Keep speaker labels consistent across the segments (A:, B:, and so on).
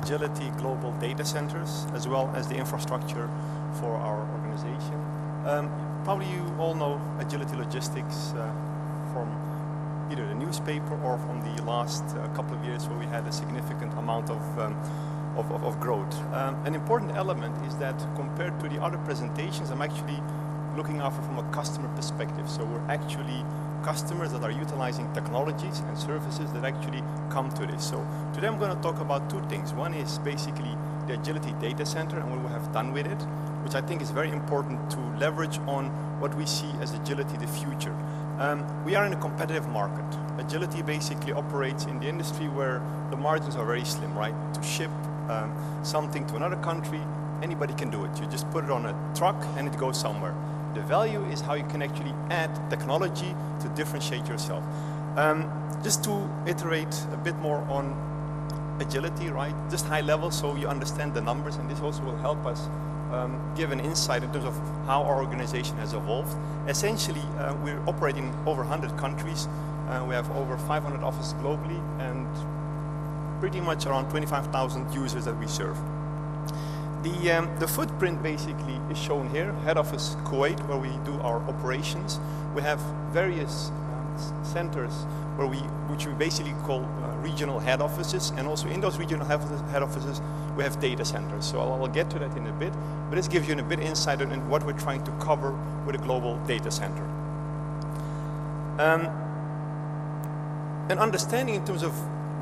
A: agility global data centers, as well as the infrastructure for our organization. Probably you all know Agility Logistics from either the newspaper or from the last couple of years where we had a significant amount of growth. An important element is that compared to the other presentations, I'm actually looking after from a customer perspective. So we're actually customers that are utilizing technologies and services that actually come to this. So today I'm going to talk about two things. One is basically the Agility Data Center and what we have done with it, which I think is very important to leverage on what we see as Agility the future. We are in a competitive market. Agility basically operates in the industry where the margins are very slim, right? To ship something to another country, anybody can do it. You just put it on a truck and it goes somewhere. The value is how you can actually add technology to differentiate yourself. Just to iterate a bit more on agility, right? Just high level so you understand the numbers, and this also will help us give an insight in terms of how our organization has evolved. Essentially, we're operating in over 100 countries. We have over 500 offices globally and pretty much around 25,000 users that we serve. The footprint basically is shown here. Head office Kuwait, where we do our operations. We have various centers which we basically call regional head offices, and also in those regional head offices we have data centers. So I'll get to that in a bit, but this gives you a bit insight on what we're trying to cover with a global data center. An understanding in terms of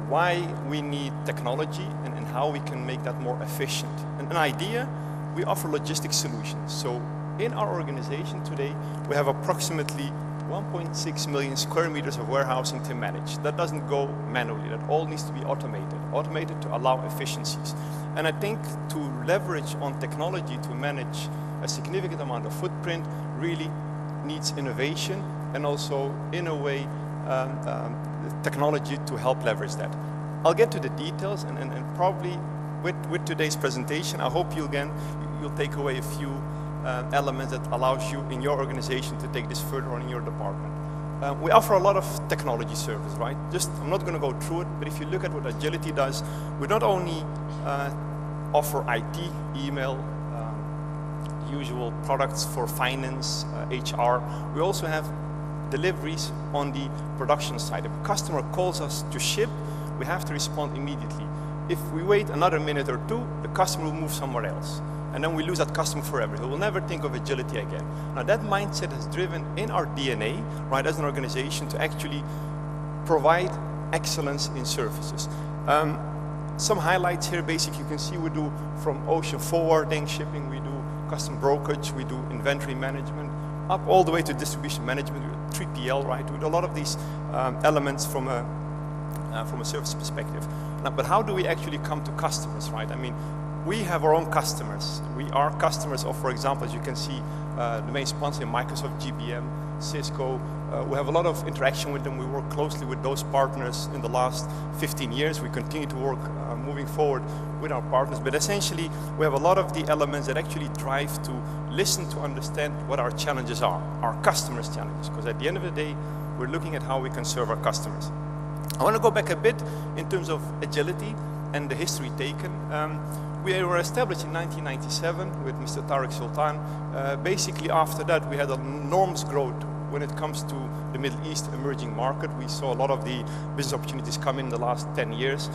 A: why we need technology and how we can make that more efficient. And an idea, we offer logistics solutions. So in our organization today, we have approximately 1.6 million square meters of warehousing to manage. That doesn't go manually, that all needs to be automated to allow efficiencies. And I think to leverage on technology to manage a significant amount of footprint really needs innovation and also, in a way, technology to help leverage that. I'll get to the details, and probably with today's presentation, I hope you'll take away a few elements that allows you in your organization to take this further on in your department. We offer a lot of technology service, right? I'm not going to go through it, but if you look at what Agility does, we not only offer IT, email, usual products for finance, HR, we also have deliveries on the production side. If a customer calls us to ship, we have to respond immediately. If we wait another minute or two, the customer will move somewhere else. And then we lose that customer forever. He will never think of agility again. Now that mindset has driven in our DNA, right, as an organization to actually provide excellence in services. Some highlights here, basically you can see we do from ocean forwarding, shipping, we do custom brokerage, we do inventory management, up all the way to distribution management, 3PL, right? We do a lot of these elements from a service perspective. Now, but how do we actually come to customers, right? I mean, we have our own customers. We are customers of, for example, as you can see, the main sponsor, Microsoft, GBM, Cisco. We have a lot of interaction with them. We work closely with those partners in the last 15 years. We continue to work moving forward with our partners. But essentially, we have a lot of the elements that actually drive to listen to understand what our challenges are, our customers' challenges. Because at the end of the day, we're looking at how we can serve our customers. I want to go back a bit in terms of agility and the history taken. We were established in 1997 with Mr. Tariq Sultan. Basically, after that, we had enormous growth when it comes to the Middle East emerging market. We saw a lot of the business opportunities come in the last 10 years.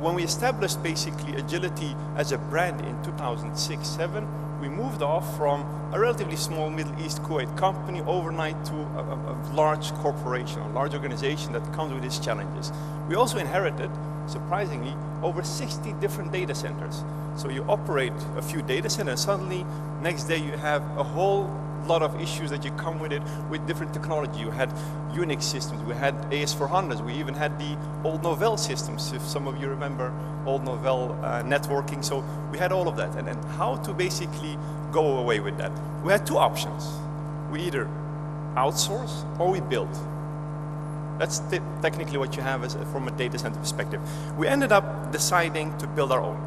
A: When we established basically Agility as a brand in 2006-07, we moved off from a relatively small Middle East Kuwait company overnight to a large corporation, a large organization that comes with its challenges. We also inherited, surprisingly, over 60 different data centers. So you operate a few data centers, suddenly next day you have a whole lot of issues that you come with it with different technology. You had Unix systems, we had AS400s, we even had the old Novell systems, if some of you remember old Novell networking. So we had all of that. And how to basically go away with that? We had two options. We either outsource or we build. That's technically what you have from a data center perspective. We ended up deciding to build our own.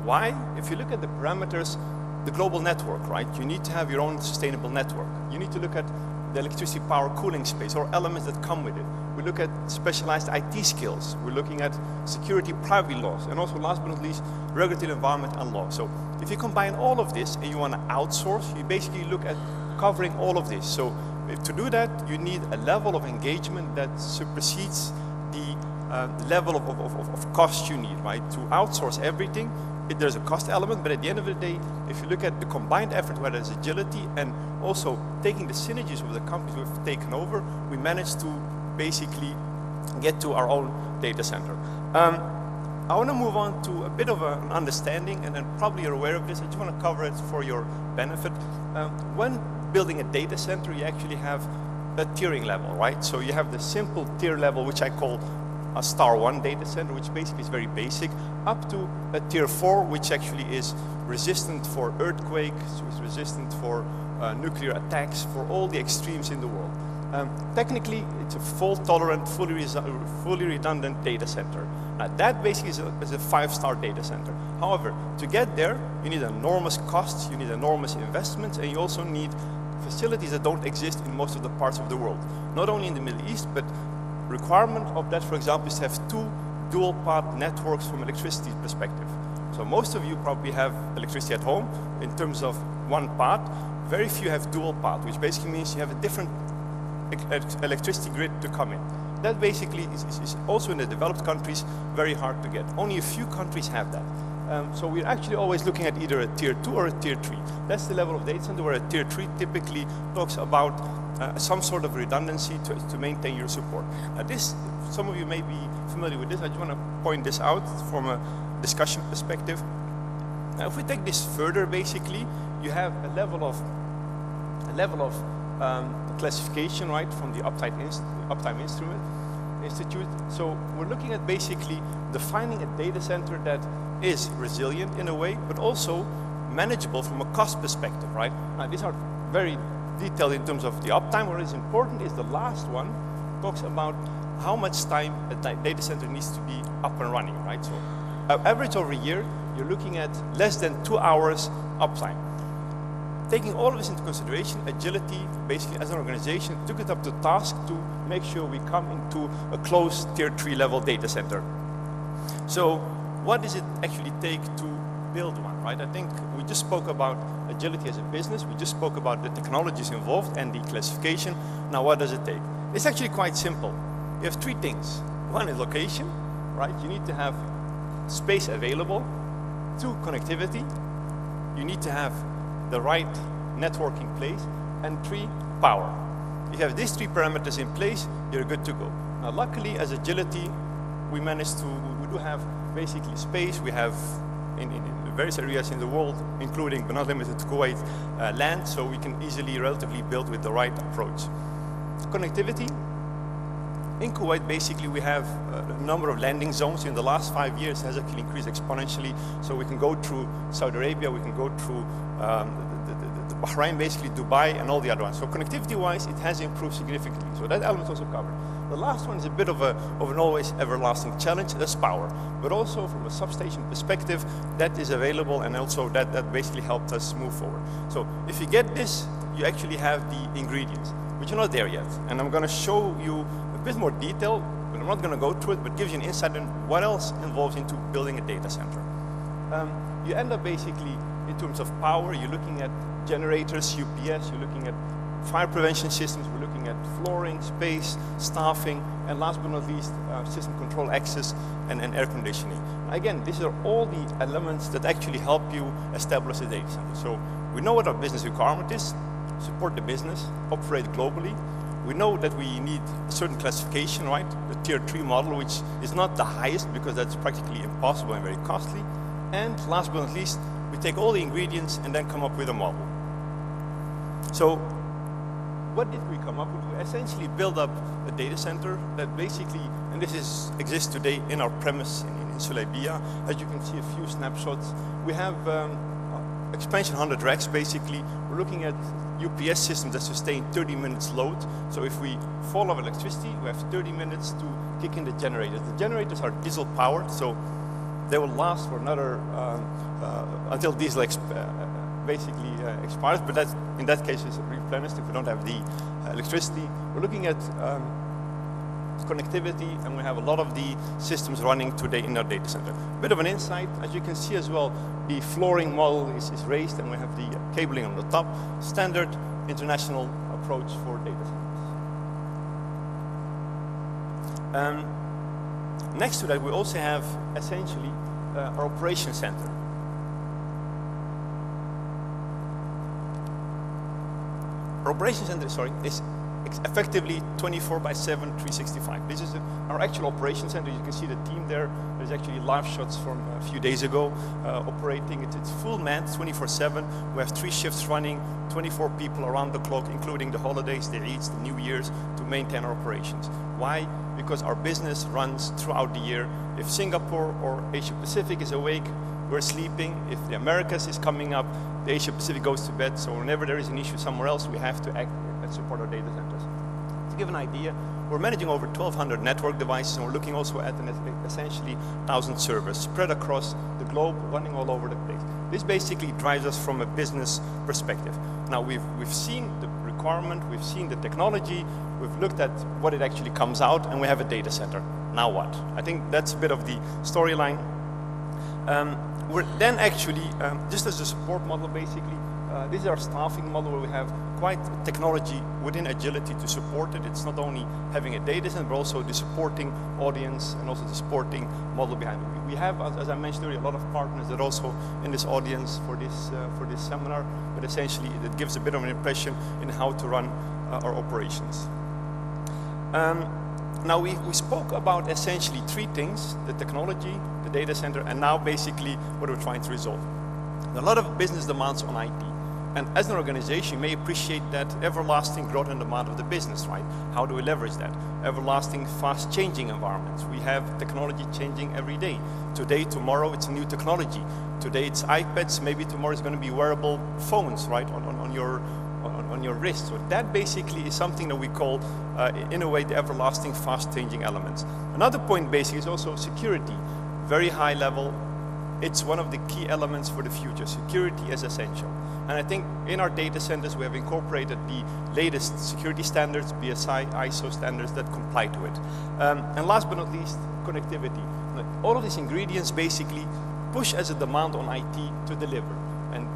A: Why? If you look at the parameters, the global network, right? You need to have your own sustainable network. You need to look at the electricity power cooling space or elements that come with it. We look at specialized IT skills. We're looking at security privacy laws, and also last but not least, regulatory environment and law. So if you combine all of this and you want to outsource, you basically look at covering all of this. So to do that, you need a level of engagement that supersedes the level of cost you need, right? To outsource everything, there's a cost element, but at the end of the day, if you look at the combined effort, whether it's agility and also taking the synergies with the companies we've taken over, we managed to basically get to our own data center. I want to move on to a bit of an understanding, and probably you're aware of this, I just want to cover it for your benefit. When building a data center, you actually have a tiering level, right? So you have the simple tier level, which I call a star 1 data center, which basically is very basic, up to a tier 4, which actually is resistant for earthquakes, is resistant for nuclear attacks, for all the extremes in the world. Technically, it's a fault-tolerant, fully redundant data center. Now, that basically is a 5-star data center. However, to get there, you need enormous costs, you need enormous investments, and you also need facilities that don't exist in most of the parts of the world. Not only in the Middle East, but requirement of that, for example, is to have 2 dual-path networks from electricity perspective. So most of you probably have electricity at home in terms of 1 path. Very few have dual path, which basically means you have a different electricity grid to come in. That basically is also in the developed countries very hard to get. Only a few countries have that. So we're actually always looking at either a tier 2 or a tier 3. That's the level of data center where a tier 3 typically talks about some sort of redundancy to maintain your support. This, some of you may be familiar with this. I just want to point this out from a discussion perspective. Now, if we take this further, basically, you have a level of classification, right, from the Uptime Institute. So we're looking at basically defining a data center that is resilient in a way, but also manageable from a cost perspective, right? Now, these are very detailed in terms of the uptime. What is important is the last one talks about how much time a data center needs to be up and running, right? So average over a year, you're looking at less than 2 hours uptime. Taking all of this into consideration, Agility, basically as an organization, took it up to task to make sure we come into a close tier 3 level data center. So what does it actually take to build one, right? I think we just spoke about Agility as a business. We just spoke about the technologies involved and the classification. Now, what does it take? It's actually quite simple. You have 3 things. One is location, right? You need to have space available. 2, connectivity. You need to have the right networking place. And 3, power. If you have these 3 parameters in place, you're good to go. Now, luckily, as Agility, we do have basically space. We have in various areas in the world, including but not limited to Kuwait, land, so we can easily, relatively build with the right approach. Connectivity. In Kuwait, basically, we have a number of landing zones. In the last 5 years, it has actually increased exponentially. So we can go through Saudi Arabia, we can go through the Bahrain, basically Dubai, and all the other ones. So connectivity-wise, it has improved significantly. So that element is also covered. The last one is a bit of an always everlasting challenge. That's power. But also from a substation perspective, that is available, and also that basically helped us move forward. So if you get this, you actually have the ingredients, which are not there yet. And I'm going to show you a bit more detail, but I'm not going to go through it, but gives you an insight on what else involves into building a data center. You end up basically, in terms of power, you're looking at generators, UPS, you're looking at fire prevention systems, we're looking at flooring, space, staffing, and last but not least, system control access and air conditioning. Again, these are all the elements that actually help you establish a data center. So we know what our business requirement is, support the business, operate globally. We know that we need a certain classification, right? The tier 3 model, which is not the highest because that's practically impossible and very costly. And last but not least, we take all the ingredients and then come up with a model. So what did we come up with? We essentially build up a data center that basically, and this exists today in our premise in Sulaibiya. As you can see, a few snapshots. We have expansion 100 racks, basically. We're looking at UPS systems that sustain 30 minutes load. So if we fall off electricity, we have 30 minutes to kick in the generators. The generators are diesel powered, so they will last for another, until diesel basically expires, but that's, in that case, it's replenished if we don't have the electricity. We're looking at connectivity, and we have a lot of the systems running today in our data center. A bit of an insight, as you can see as well, the flooring model is raised, and we have the cabling on the top. Standard international approach for data centers. Next to that, we also have essentially our operation center. Our operation center, is effectively 24/7, 365. This is our actual operation center. You can see the team there. There's actually live shots from a few days ago operating. It's full manned, 24/7. We have 3 shifts running, 24 people around the clock, including the holidays, the Eids, the New Year's, to maintain our operations. Why? Because our business runs throughout the year. If Singapore or Asia Pacific is awake, we're sleeping. If the Americas is coming up, the Asia Pacific goes to bed. So whenever there is an issue somewhere else, we have to act and support our data centers. To give an idea, we're managing over 1,200 network devices, and we're looking also at essentially 1,000 servers spread across the globe, running all over the place. This basically drives us from a business perspective. Now we've seen the requirement, we've seen the technology, we've looked at what it actually comes out, and we have a data center. Now what? I think that's a bit of the storyline. We're then actually, just as a support model basically, this is our staffing model where we have quite technology within agility to support it. It's not only having a data center, but also the supporting audience and also the supporting model behind it. We have, as I mentioned earlier, a lot of partners that are also in this audience for this seminar, but essentially it gives a bit of an impression in how to run our operations. Now we spoke about essentially 3 things: the technology, the data center, and now basically what we're trying to resolve. A lot of business demands on IT. And as an organization, you may appreciate that everlasting growth and demand of the business, right? How do we leverage that? Everlasting, fast-changing environments. We have technology changing every day. Today, tomorrow, it's a new technology. Today, it's iPads. Maybe tomorrow it's going to be wearable phones, right, on your wrist. So that basically is something that we call, in a way, the everlasting, fast-changing elements. Another point, basically, is also security. Very high level. It's one of the key elements for the future. Security is essential. And I think in our data centers, we have incorporated the latest security standards, BSI, ISO standards that comply to it. And last but not least, connectivity. All of these ingredients basically push as a demand on IT to deliver. And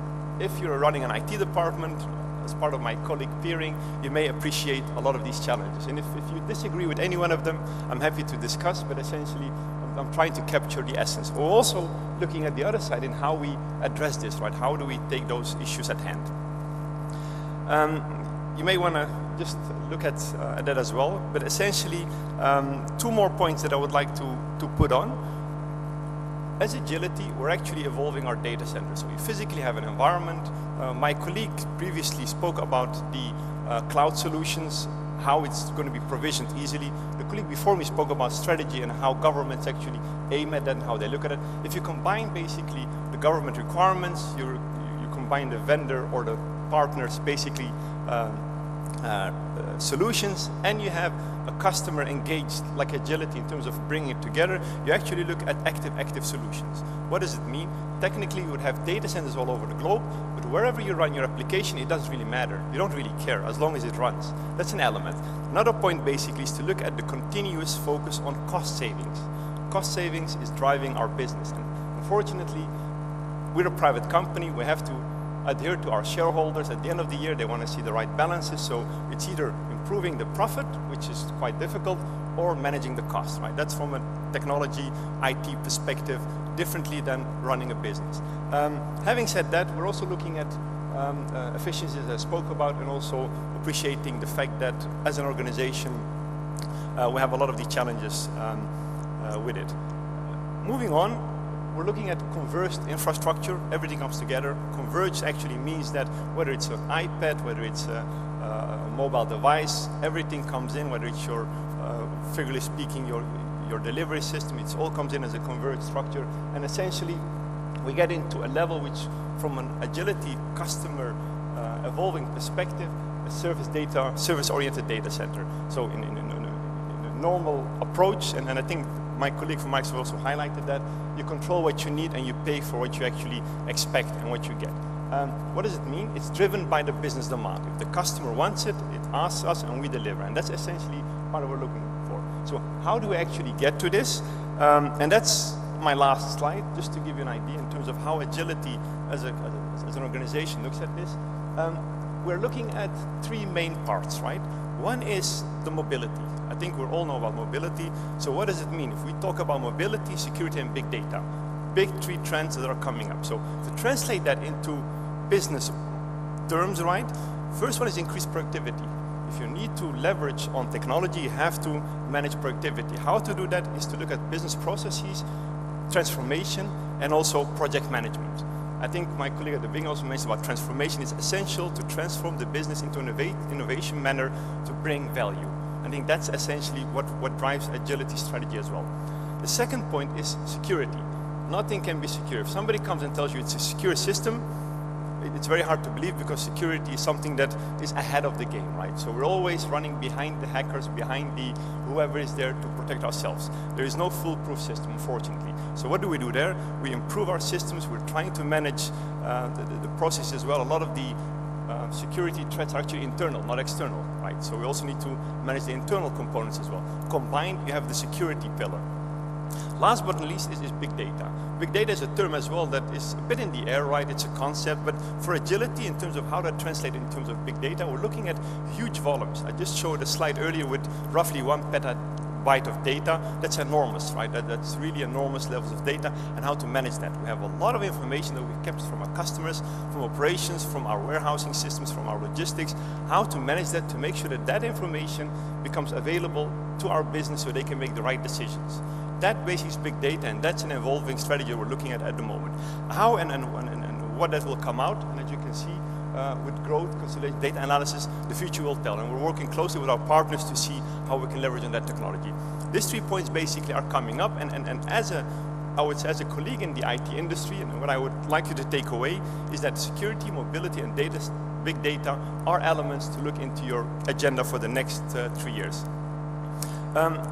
A: if you're running an IT department, as part of my colleague peering, you may appreciate a lot of these challenges. And if you disagree with any one of them, I'm happy to discuss, but essentially, I'm trying to capture the essence. We're also looking at the other side in how we address this, right? How do we take those issues at hand? You may want to just look at that as well, but essentially, 2 more points that I would like to put on. As agility, we're actually evolving our data center. So we physically have an environment. My colleague previously spoke about the cloud solutions, how it's going to be provisioned easily. The colleague before me spoke about strategy and how governments actually aim at that and how they look at it. If you combine basically the government requirements, you combine the vendor or the partners basically solutions, and you have a customer engaged like agility in terms of bringing it together, you actually look at active solutions. What does it mean? Technically, you would have data centers all over the globe, but wherever you run your application, it doesn't really matter. You don't really care as long as it runs. That's an element. Another point basically is to look at the continuous focus on cost savings. Cost savings is driving our business, and unfortunately, we're a private company. We have to adhere to our shareholders. At the end of the year, they want to see the right balances, so it's either improving the profit, which is quite difficult, or managing the cost, right? That's from a technology, IT perspective, differently than running a business. Having said that, we're also looking at efficiencies I spoke about, and also appreciating the fact that as an organization, we have a lot of the challenges with it. Moving on, we're looking at converged infrastructure. Everything comes together. Converged actually means that whether it's an iPad, whether it's a mobile device, everything comes in, whether it's your, figuratively speaking, your delivery system, it all comes in as a converged structure. And essentially, we get into a level which, from an agility customer evolving perspective, a service-oriented data center. So in a normal approach, and I think my colleague from Microsoft also highlighted that, you control what you need and you pay for what you actually expect and what you get. What does it mean? It's driven by the business demand. If the customer wants it, it asks us and we deliver. And that's essentially what we're looking for. So how do we actually get to this? And that's my last slide, just to give you an idea in terms of how agility as an organization looks at this. We're looking at three main parts, right? One is the mobility. I think we all know about mobility. So what does it mean? If we talk about mobility, security, and big data, big three trends that are coming up. So to translate that into business terms, right? First one is increased productivity. If you need to leverage on technology, you have to manage productivity. How to do that is to look at business processes, transformation, and also project management. I think my colleague at the beginning also mentioned about transformation. It's essential to transform the business into an innovation manner to bring value. I think that's essentially what drives agility strategy as well. The second point is security. Nothing can be secure. If somebody comes and tells you it's a secure system, it's very hard to believe, because security is something that is ahead of the game, right? So we're always running behind the hackers, behind the whoever is there to protect ourselves. There is no foolproof system, unfortunately. So what do we do there? We improve our systems. We're trying to manage the process as well. A lot of the security threats are actually internal, not external, right? So we also need to manage the internal components as well. Combined, you have the security pillar. Last but not least is big data. Big data is a term as well that is a bit in the air, right? It's a concept, but for agility, in terms of how that translates in terms of big data, we're looking at huge volumes. I just showed a slide earlier with roughly 1 petabyte of data. That's enormous, right? That's really enormous levels of data, and how to manage that. We have a lot of information that we've kept from our customers, from operations, from our warehousing systems, from our logistics, how to manage that to make sure that that information becomes available to our business so they can make the right decisions. That basically is big data, and that's an evolving strategy we're looking at the moment. How and what that will come out, and as you can see, with growth, consolidation, data analysis, the future will tell. And we're working closely with our partners to see how we can leverage on that technology. These 3 points basically are coming up, and as I would say, as a colleague in the IT industry, and what I would like you to take away is that security, mobility, and big data are elements to look into your agenda for the next 3 years.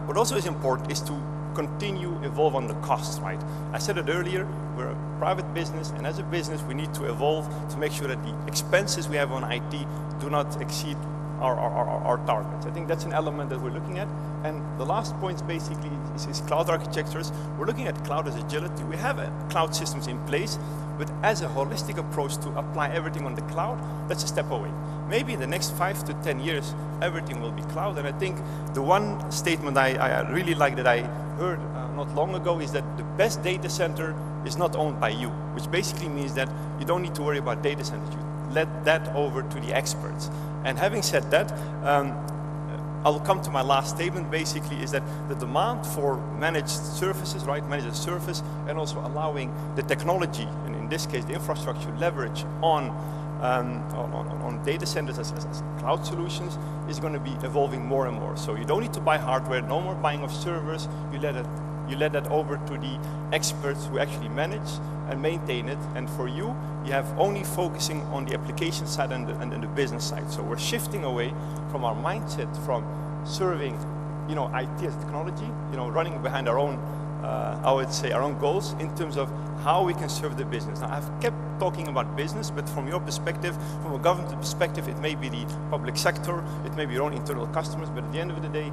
A: What also is important is to continue evolve on the costs, right? I said it earlier, we're a private business, and as a business we need to evolve to make sure that the expenses we have on IT do not exceed our targets. I think that's an element that we're looking at. And the last point basically is cloud architectures. We're looking at cloud as agility. We have cloud systems in place, but as a holistic approach to apply everything on the cloud, that's a step away. Maybe in the next 5 to 10 years, everything will be cloud. And I think the one statement I really like that I heard not long ago is that the best data center is not owned by you, which basically means that you don't need to worry about data centers. You let that over to the experts. And having said that, I'll come to my last statement, basically, is that the demand for managed services, right, managed service, and also allowing the technology, and in this case, the infrastructure leverage on data centers as cloud solutions is going to be evolving more and more. So you don't need to buy hardware, no more buying of servers, you let that over to the experts who actually manage and maintain it. And for you, you have only focusing on the application side and the business side. So we're shifting away from our mindset from serving, IT as technology, running behind our own, I would say, our own goals in terms of how we can serve the business. Now, I've kept talking about business, but from your perspective, from a government perspective, it may be the public sector, it may be your own internal customers, but at the end of the day,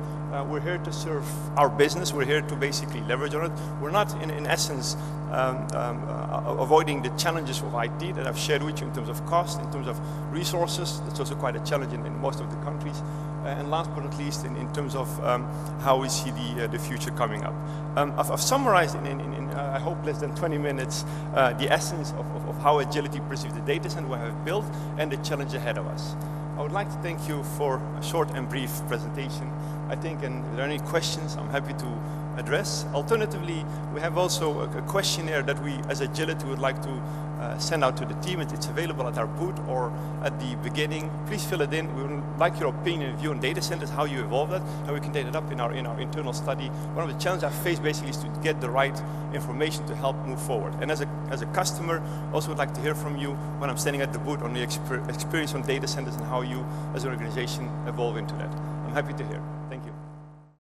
A: we're here to serve our business. We're here to basically leverage on it. We're not, in essence, avoiding the challenges of IT that I've shared with you in terms of cost, in terms of resources. That's also quite a challenge in most of the countries. And last but not least, in terms of how we see the future coming up. I've summarized in I hope less than 20 minutes the essence of how agility perceives the data center we have built and the challenge ahead of us. I would like to thank you for a short and brief presentation. I think, and if there are any questions, I'm happy to address. Alternatively, we have also a questionnaire that we, as Agility, would like to send out to the team. It's available at our booth or at the beginning. Please fill it in. We would like your opinion and view on data centers, how you evolve that, and we can take it up in our internal study. One of the challenges I face basically is to get the right information to help move forward. And as a customer, also would like to hear from you when I'm standing at the booth on the experience on data centers and how you, as an organization, evolve into that. I'm happy to hear.